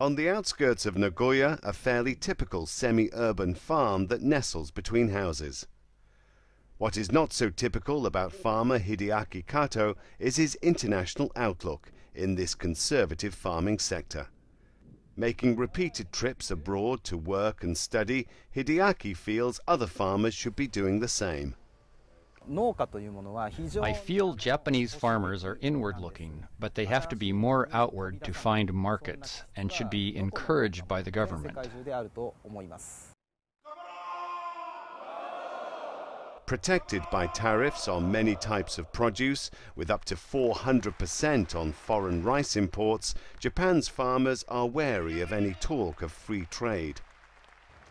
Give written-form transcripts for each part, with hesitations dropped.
On the outskirts of Nagoya, a fairly typical semi-urban farm that nestles between houses. What is not so typical about farmer Hideaki Kato is his international outlook in this conservative farming sector. Making repeated trips abroad to work and study, Hideaki feels other farmers should be doing the same. I feel Japanese farmers are inward-looking, but they have to be more outward to find markets and should be encouraged by the government. Protected by tariffs on many types of produce, with up to 400% on foreign rice imports, Japan's farmers are wary of any talk of free trade.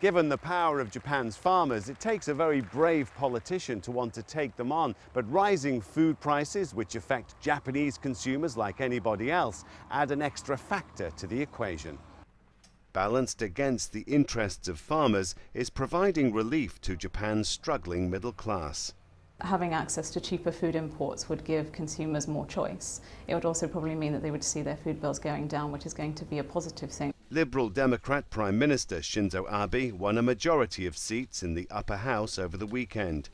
Given the power of Japan's farmers, it takes a very brave politician to want to take them on. But rising food prices, which affect Japanese consumers like anybody else, add an extra factor to the equation. Balanced against the interests of farmers is providing relief to Japan's struggling middle class. Having access to cheaper food imports would give consumers more choice. It would also probably mean that they would see their food bills going down, which is going to be a positive thing. Liberal Democrat Prime Minister Shinzo Abe won a majority of seats in the upper house over the weekend,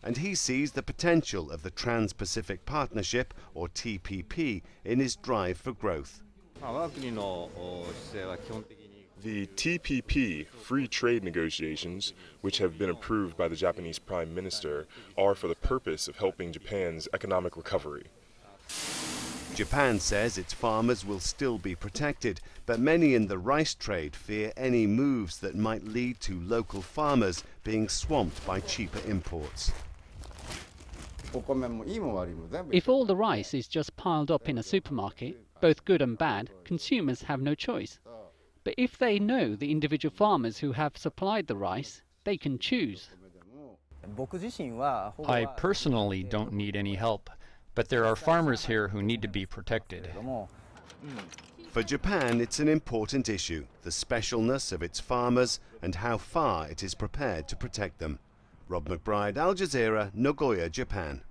and he sees the potential of the Trans-Pacific Partnership, or TPP, in his drive for growth. The TPP, free trade negotiations, which have been approved by the Japanese Prime Minister, are for the purpose of helping Japan's economic recovery. Japan says its farmers will still be protected, but many in the rice trade fear any moves that might lead to local farmers being swamped by cheaper imports. If all the rice is just piled up in a supermarket, both good and bad, consumers have no choice. But if they know the individual farmers who have supplied the rice, they can choose. I personally don't need any help, but there are farmers here who need to be protected. For Japan, it's an important issue, the specialness of its farmers and how far it is prepared to protect them. Rob McBride, Al Jazeera, Nagoya, Japan.